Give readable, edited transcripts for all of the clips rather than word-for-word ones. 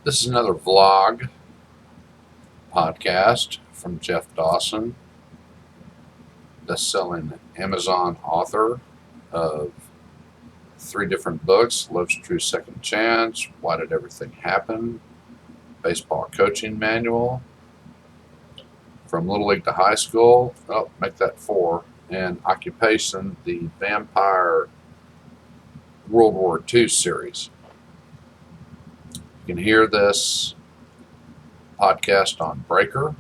This is another vlog podcast from Jeff Dawson, best-selling Amazon author of 3 different books: Love's True Second Chance, Why Did Everything Happen, Baseball Coaching Manual, From Little League to High School, make that 4, and Occupation, the Vampire World War II series. You can hear this podcast on Breaker,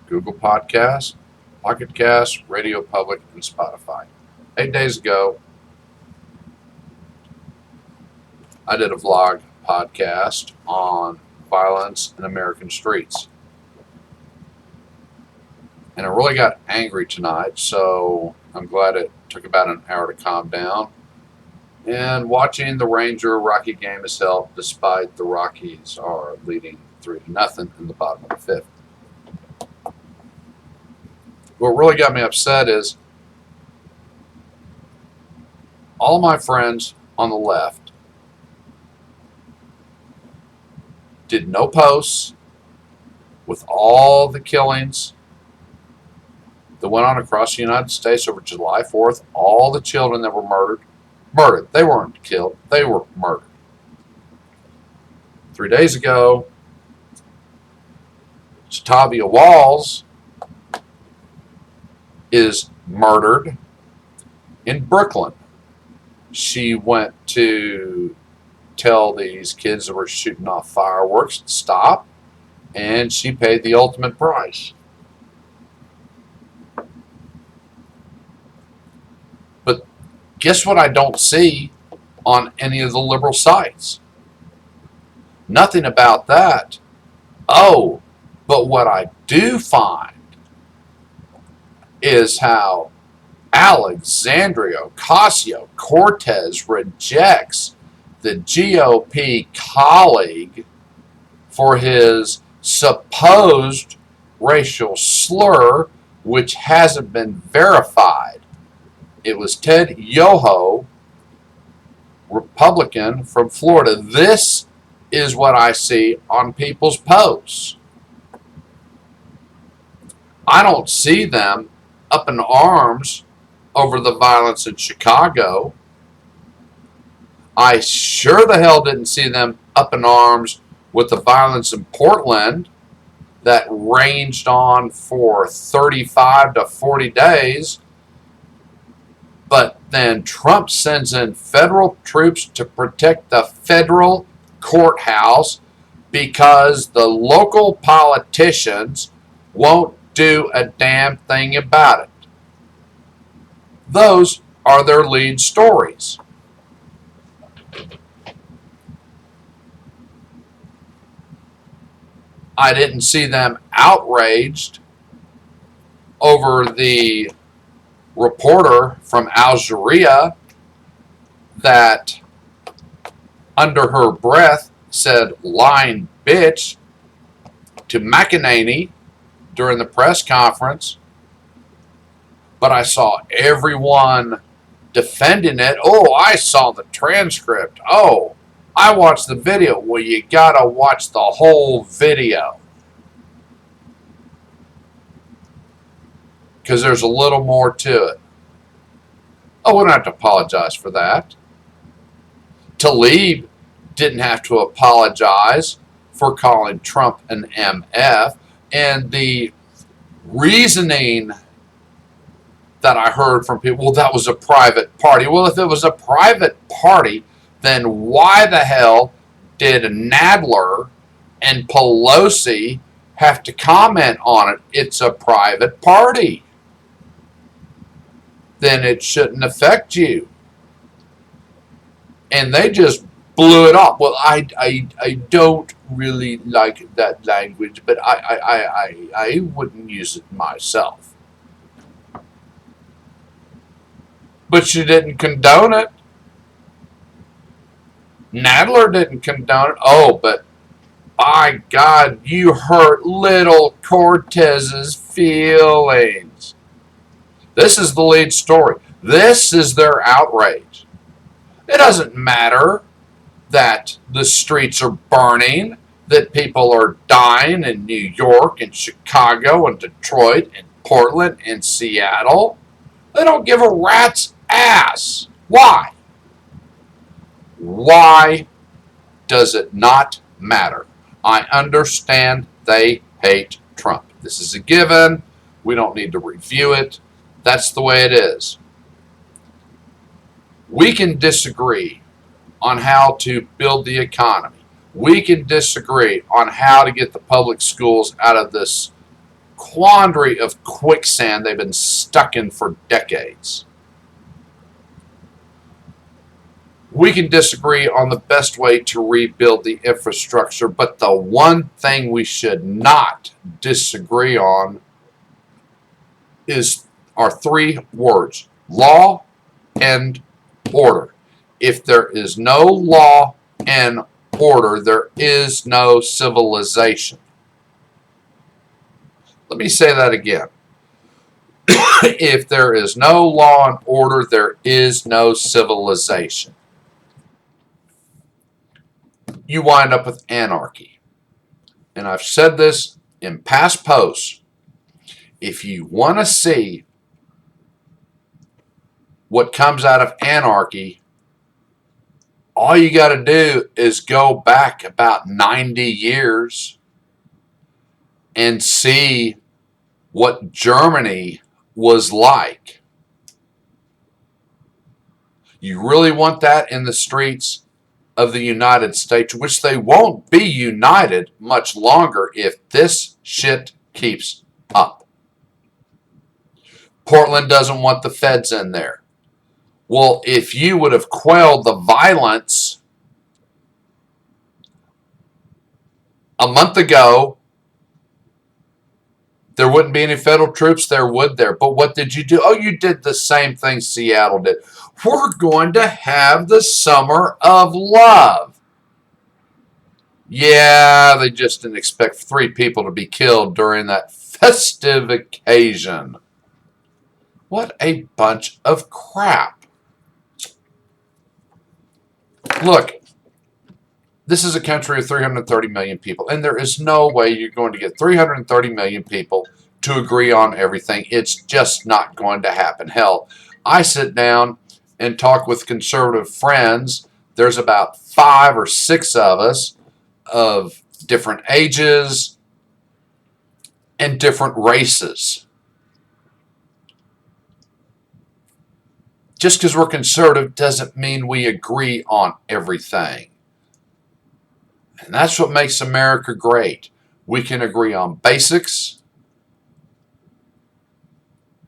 Google Podcasts, Pocket Casts, Radio Public, and Spotify. 8 days ago, I did a vlog podcast on violence in American streets. And I really got angry tonight, so I'm glad it took about an hour to calm down. And watching the Ranger Rocky game has helped, despite the Rockies are leading 3-0 in the bottom of the 5th. What really got me upset is all my friends on the left did no posts with all the killings that went on across the United States over July 4th, all the children that were murdered. They weren't killed. They were murdered. 3 days ago, Shatavia Walls is murdered in Brooklyn. She went to tell these kids that were shooting off fireworks to stop, and she paid the ultimate price. But guess what I don't see on any of the liberal sites? Nothing about that. Oh, but what I do find is how Alexandria Ocasio-Cortez rejects the GOP colleague for his supposed racial slur, which hasn't been verified. It was Ted Yoho, Republican from Florida. This is what I see on people's posts. I don't see them up in arms over the violence in Chicago. I sure the hell didn't see them up in arms with the violence in Portland that ranged on for 35 to 40 days. But then Trump sends in federal troops to protect the federal courthouse because the local politicians won't do a damn thing about it. Those are their lead stories. I didn't see them outraged over the reporter from Al Jazeera that under her breath said lying bitch to McEnany during the press conference, but I saw everyone defending it. Oh, I saw the transcript. Oh, I watched the video. Well, you gotta watch the whole video, because there's a little more to it. Oh, we don't have to apologize for that. Tlaib didn't have to apologize for calling Trump an MF. And the reasoning that I heard from people, well, that was a private party. Well, if it was a private party, then why the hell did Nadler and Pelosi have to comment on it? It's a private party. Then it shouldn't affect you. And they just blew it off. Well, I don't really like that language, but I wouldn't use it myself. But she didn't condone it. Nadler didn't condone it. Oh, but by God, you hurt little Cortez's feelings. This is the lead story. This is their outrage. It doesn't matter that the streets are burning, that people are dying in New York and Chicago and Detroit and Portland and Seattle. They don't give a rat's ass. Why? Why does it not matter? I understand they hate Trump. This is a given. We don't need to review it. That's the way it is. We can disagree on how to build the economy. We can disagree on how to get the public schools out of this quandary of quicksand they've been stuck in for decades. We can disagree on the best way to rebuild the infrastructure, but the one thing we should not disagree on is our three words: law and order. If there is no law and order, there is no civilization. Let me say that again. If there is no law and order, there is no civilization. You wind up with anarchy. And I've said this in past posts. If you want to see what comes out of anarchy, all you got to do is go back about 90 years and see what Germany was like. You really want that in the streets of the United States, which they won't be united much longer if this shit keeps up. Portland doesn't want the feds in there. Well, if you would have quelled the violence a month ago, there wouldn't be any federal troops there, would there? But what did you do? Oh, you did the same thing Seattle did. We're going to have the summer of love. Yeah, they just didn't expect 3 people to be killed during that festive occasion. What a bunch of crap. Look, this is a country of 330 million people, and there is no way you're going to get 330 million people to agree on everything. It's just not going to happen. Hell, I sit down and talk with conservative friends. There's about 5 or 6 of us of different ages and different races. Just because we're conservative doesn't mean we agree on everything. And that's what makes America great. We can agree on basics,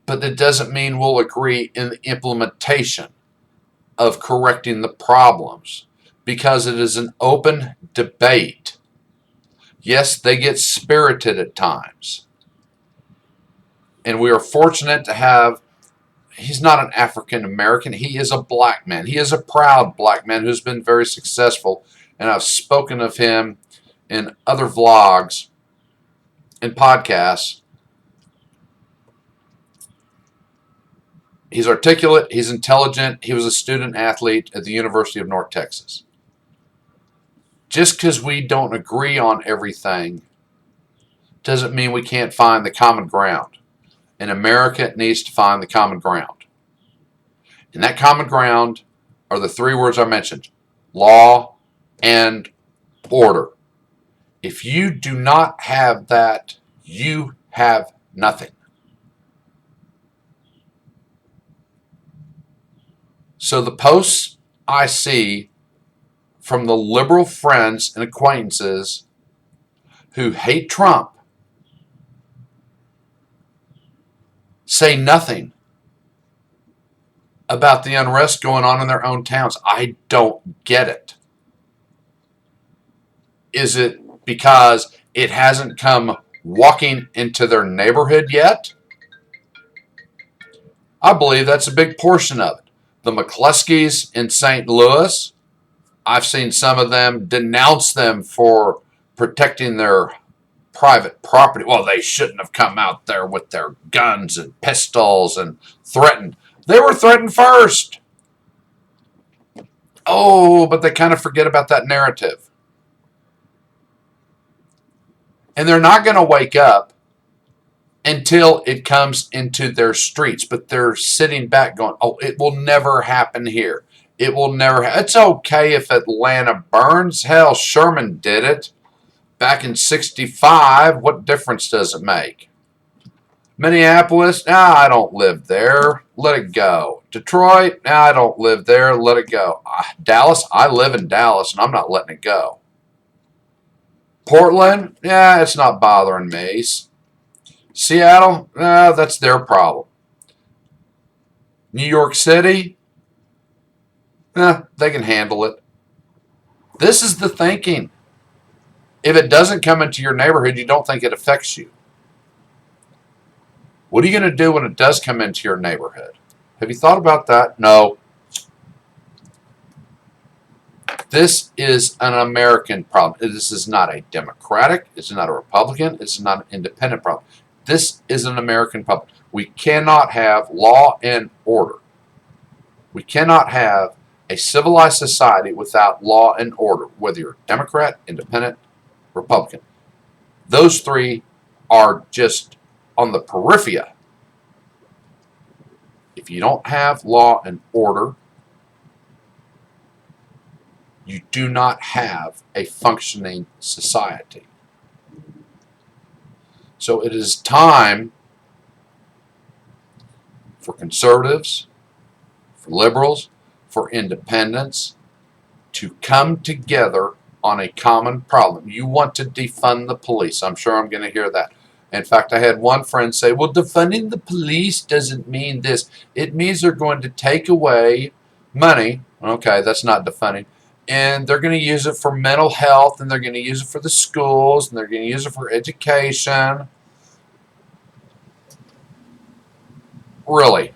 but that doesn't mean we'll agree in the implementation of correcting the problems, because it is an open debate. Yes, they get spirited at times. And we are fortunate to have, he's not an African American, he is a black man. He is a proud black man who's been very successful. And I've spoken of him in other vlogs and podcasts. He's articulate, he's intelligent, he was a student athlete at the University of North Texas. Just because we don't agree on everything doesn't mean we can't find the common ground. And America needs to find the common ground. And that common ground are the 3 words I mentioned: law and order. If you do not have that, you have nothing. So the posts I see from the liberal friends and acquaintances who hate Trump say nothing about the unrest going on in their own towns. I don't get it. Is it because it hasn't come walking into their neighborhood yet? I believe that's a big portion of it. The McCloskeys in St. Louis, I've seen some of them denounce them for protecting their private property. Well, they shouldn't have come out there with their guns and pistols and threatened. They were threatened first. Oh, but they kind of forget about that narrative. And they're not going to wake up until it comes into their streets. But they're sitting back going, oh, it will never happen here. It will never. It's okay if Atlanta burns. Hell, Sherman did it back in '65. What difference does it make? Minneapolis, I don't live there. Let it go. Detroit, I don't live there. Let it go. Dallas, I live in Dallas and I'm not letting it go. Portland, it's not bothering me. Seattle, that's their problem. New York City, they can handle it. This is the thinking. If it doesn't come into your neighborhood, you don't think it affects you. What are you going to do when it does come into your neighborhood? Have you thought about that? No. This is an American problem. This is not a Democratic. It's not a Republican. It's not an independent problem. This is an American problem. We cannot have law and order. We cannot have a civilized society without law and order, whether you're Democrat, independent, Republican. Those three are just on the periphery. If you don't have law and order, you do not have a functioning society. So it is time for conservatives, for liberals, for independents to come together on a common problem. You want to defund the police. I'm sure I'm going to hear that. In fact, I had one friend say, well, defunding the police doesn't mean this. It means they're going to take away money. Okay, that's not defunding. And they're going to use it for mental health, and they're going to use it for the schools, and they're going to use it for education. Really?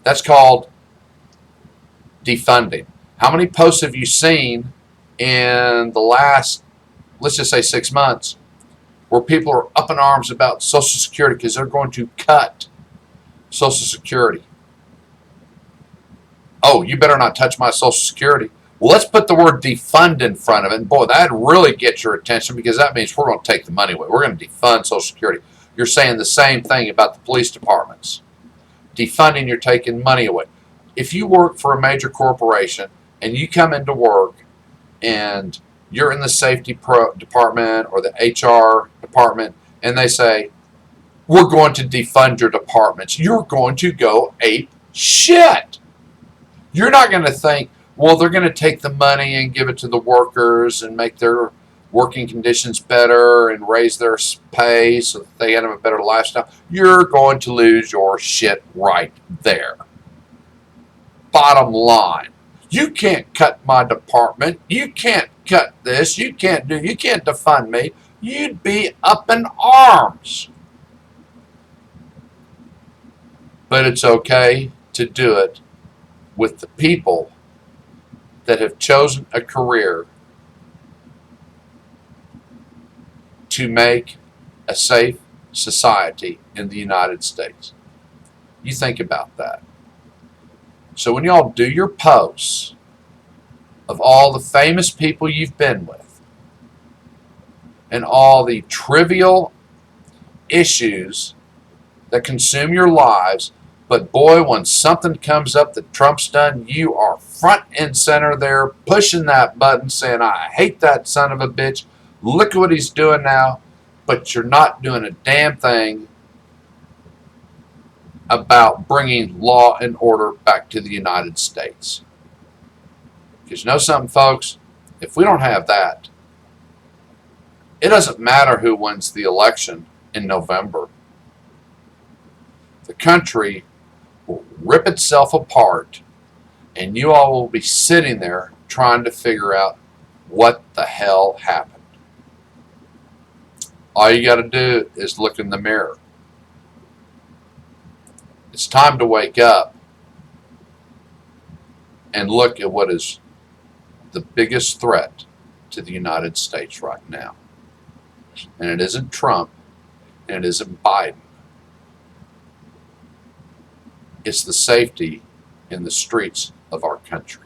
That's called defunding. How many posts have you seen in the last, let's just say 6 months, where people are up in arms about Social Security because they're going to cut Social Security? Oh, you better not touch my Social Security. Well, let's put the word defund in front of it. And boy, that'd really get your attention, because that means we're going to take the money away. We're going to defund Social Security. You're saying the same thing about the police departments. Defunding, you're taking money away. If you work for a major corporation and you come into work and you're in the safety department or the HR department, and they say, we're going to defund your departments, you're going to go ape shit. You're not going to think, well, they're going to take the money and give it to the workers and make their working conditions better and raise their pay so that they have a better lifestyle. You're going to lose your shit right there. Bottom line. You can't cut my department. You can't cut this. You can't defund me. You'd be up in arms. But it's okay to do it with the people that have chosen a career to make a safe society in the United States. You think about that. So when y'all do your posts of all the famous people you've been with and all the trivial issues that consume your lives, but boy, when something comes up that Trump's done, you are front and center there, pushing that button, saying, I hate that son of a bitch. Look at what he's doing now. But you're not doing a damn thing about bringing law and order back to the United States. Because you know something, folks? If we don't have that, it doesn't matter who wins the election in November. The country will rip itself apart, and you all will be sitting there trying to figure out what the hell happened. All you got to do is look in the mirror. It's time to wake up and look at what is the biggest threat to the United States right now. And it isn't Trump, and it isn't Biden. It's the safety in the streets of our country.